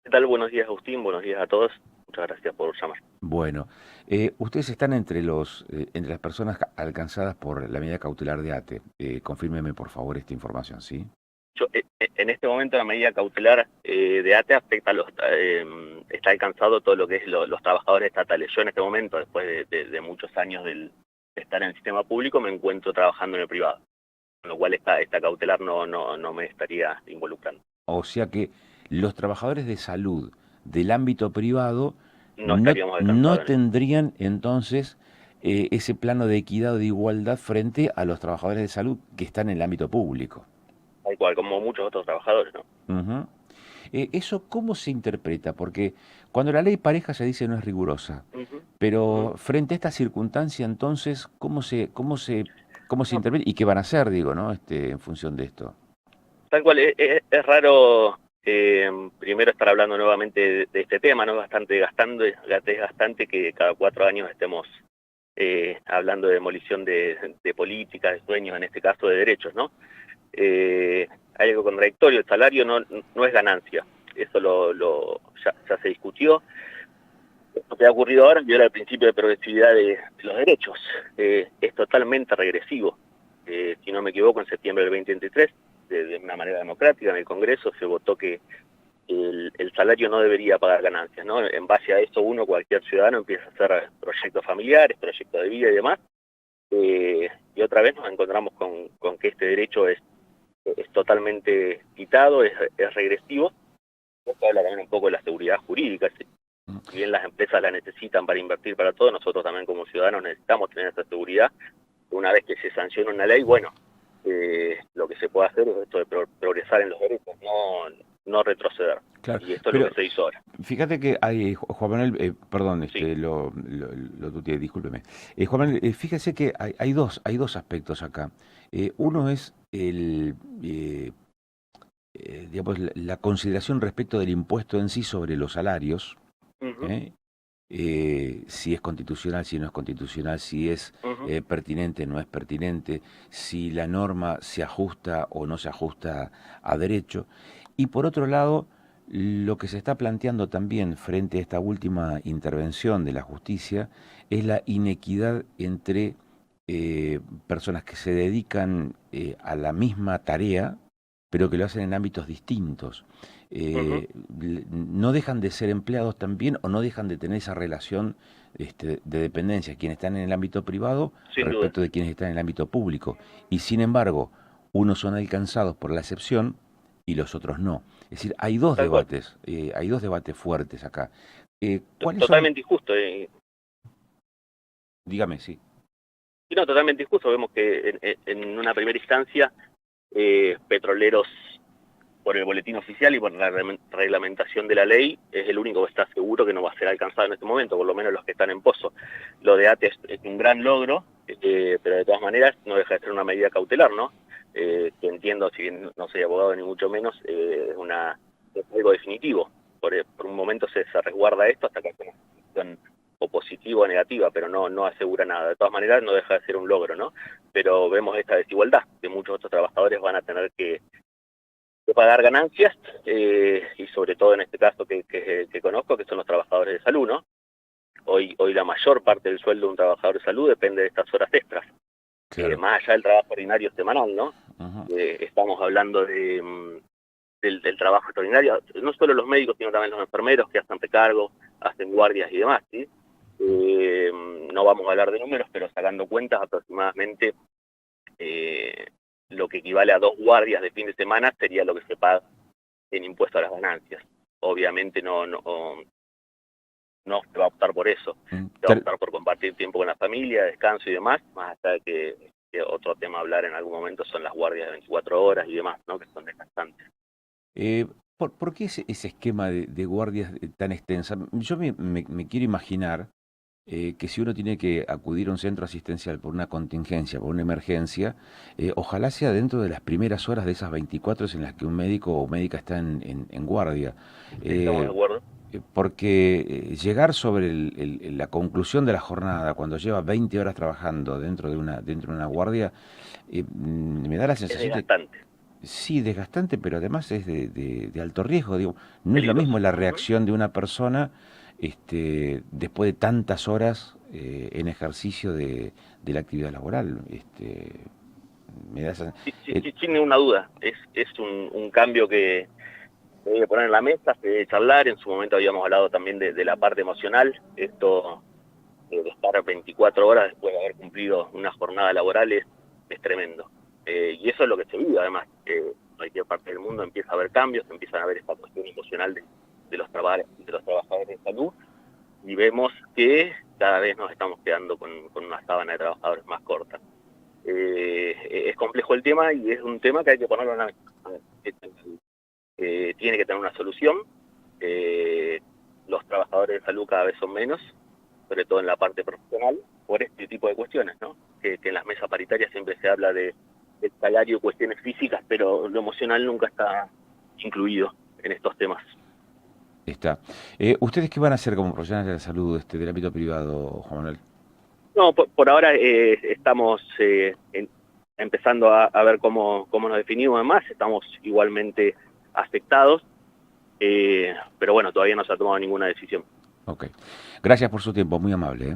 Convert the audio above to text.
¿Qué tal? Buenos días, Agustín. Buenos días a todos. Muchas gracias por llamar. Bueno, ustedes están entre las personas alcanzadas por la medida cautelar de ATE. Confírmeme, por favor, esta información, ¿sí? En este momento la medida cautelar de ATE afecta está alcanzado todo lo que es los trabajadores estatales. Yo en este momento, después de muchos años de estar en el sistema público, me encuentro trabajando en el privado, con lo cual esta cautelar no me estaría involucrando. O sea que los trabajadores de salud del ámbito privado No no, estaríamos no alcanzados en eso. tendrían entonces ese plano de equidad o de igualdad frente a los trabajadores de salud que están en el ámbito público. Tal cual, como muchos otros trabajadores, ¿no? Ujú. ¿Eso cómo se interpreta? Porque cuando la ley pareja se dice no es rigurosa, Ujú, ujú. pero frente a esta circunstancia, entonces, ¿cómo se No, interpreta? ¿Y qué van a hacer, digo, ¿no? En función de esto. tal cual, es raro primero estar hablando nuevamente de este tema, ¿no? Es bastante desgastante que cada 4 años estemos hablando de demolición de políticas, de sueños, en este caso de derechos, ¿no? Hay algo contradictorio, el salario no es ganancia, eso ya se discutió. Lo que ha ocurrido ahora viola el principio de progresividad de los derechos, es totalmente regresivo. Si no me equivoco, en septiembre del 2023, de una manera democrática en el Congreso se votó que el salario no debería pagar ganancias, ¿no? En base a eso cualquier ciudadano empieza a hacer proyectos familiares, proyectos de vida y demás, y otra vez nos encontramos con que este derecho es totalmente quitado, es regresivo. Esto habla también un poco de la seguridad jurídica. Si bien las empresas la necesitan para invertir para todo, nosotros también como ciudadanos necesitamos tener esa seguridad. Una vez que se sanciona una ley, bueno, lo que se puede hacer es esto de progresar en los derechos, no retroceder. Claro, Y esto es lo que pero se hizo ahora. fíjate que hay, Juan Manuel, perdón, Sí. lo tuteé, discúlpeme. Juan Manuel, fíjese que hay dos aspectos acá. Ujú, Uno es digamos, la consideración respecto del impuesto en sí sobre los salarios, ujú, ¿eh? Si es constitucional, si no es constitucional, si es ujú. pertinente, no es pertinente, si la norma se ajusta o no se ajusta a derecho. Y por otro lado, lo que se está planteando también frente a esta última intervención de la justicia es la inequidad entre personas que se dedican a la misma tarea, pero que lo hacen en ámbitos distintos. Ujú. No dejan de ser empleados también o no dejan de tener esa relación de dependencia, quienes están en el ámbito privado Sin duda. respecto de quienes están en el ámbito público. Y sin embargo, unos son alcanzados por la excepción y los otros no. Es decir, Tal cual. hay dos debates fuertes acá. ¿Cuáles son? Totalmente injusto. Dígame, sí. Y no, totalmente injusto. Vemos que en una primera instancia, petroleros, por el boletín oficial y por la reglamentación de la ley, es el único que está seguro que no va a ser alcanzado en este momento, por lo menos los que están en pozo. Lo de ATE es un gran logro, pero de todas maneras no deja de ser una medida cautelar, ¿no? Que entiendo, si bien no soy abogado ni mucho menos, es algo definitivo. Por un momento se resguarda esto hasta que haya una decisión o positiva o negativa, pero no asegura nada. De todas maneras no deja de ser un logro, ¿no? Pero vemos esta desigualdad, que muchos otros trabajadores van a tener que pagar ganancias, y sobre todo en este caso que conozco, que son los trabajadores de salud, ¿no? Hoy la mayor parte del sueldo de un trabajador de salud depende de estas horas extras, Claro. más allá del trabajo ordinario semanal, ¿no? Ujú. Estamos hablando del trabajo extraordinario, no solo los médicos, sino también los enfermeros que hacen recargo, hacen guardias y demás, ¿sí? Eh, no vamos a hablar de números, pero sacando cuentas aproximadamente eh, lo que equivale a 2 guardias de fin de semana sería lo que se paga en impuesto a las ganancias. Obviamente no se va a optar por eso, Mm, se va a ter- optar por compartir tiempo con la familia, descanso y demás, más allá de que otro tema a hablar en algún momento son las guardias de 24 horas y demás, ¿no? Que son desgastantes. Eh, ¿por qué ese esquema de guardias tan extensa? Yo me quiero imaginar que si uno tiene que acudir a un centro asistencial por una contingencia, por una emergencia, ojalá sea dentro de las primeras horas de esas 24 en las que un médico o médica está en guardia. ¿Estamos de Eh, acuerdo? Porque llegar sobre la conclusión de la jornada, cuando lleva 20 horas trabajando dentro de una guardia, me da la Es sensación de. desgastante. Sí, desgastante, pero además es de alto riesgo. Digo, no es lo peligroso. mismo la Ujú. reacción de una persona después de tantas horas en ejercicio de la actividad laboral. Me da Sin ninguna duda, es un cambio que se debe poner en la mesa, se debe charlar. En su momento habíamos hablado también de la parte emocional, esto de estar 24 horas después de haber cumplido una jornada laboral es tremendo. Y eso es lo que se vive, además, en cualquier parte del mundo empieza a haber cambios, empiezan a haber esta cuestión emocional de los trabajadores de salud, y vemos que cada vez nos estamos quedando con una sábana de trabajadores más corta. Es complejo el tema y es un tema que hay que ponerlo en la mesa. Tiene que tener una solución. Los trabajadores de salud cada vez son menos, sobre todo en la parte profesional, por este tipo de cuestiones, ¿no? Que en las mesas paritarias siempre se habla del salario, cuestiones físicas, pero lo emocional nunca está incluido en estos temas. está. ¿Ustedes qué van a hacer como profesionales de la salud del ámbito privado, Juan Manuel? No, por ahora estamos empezando a ver cómo nos definimos. Además, estamos igualmente afectados, pero bueno, todavía no se ha tomado ninguna decisión. Ok. Gracias por su tiempo, muy amable.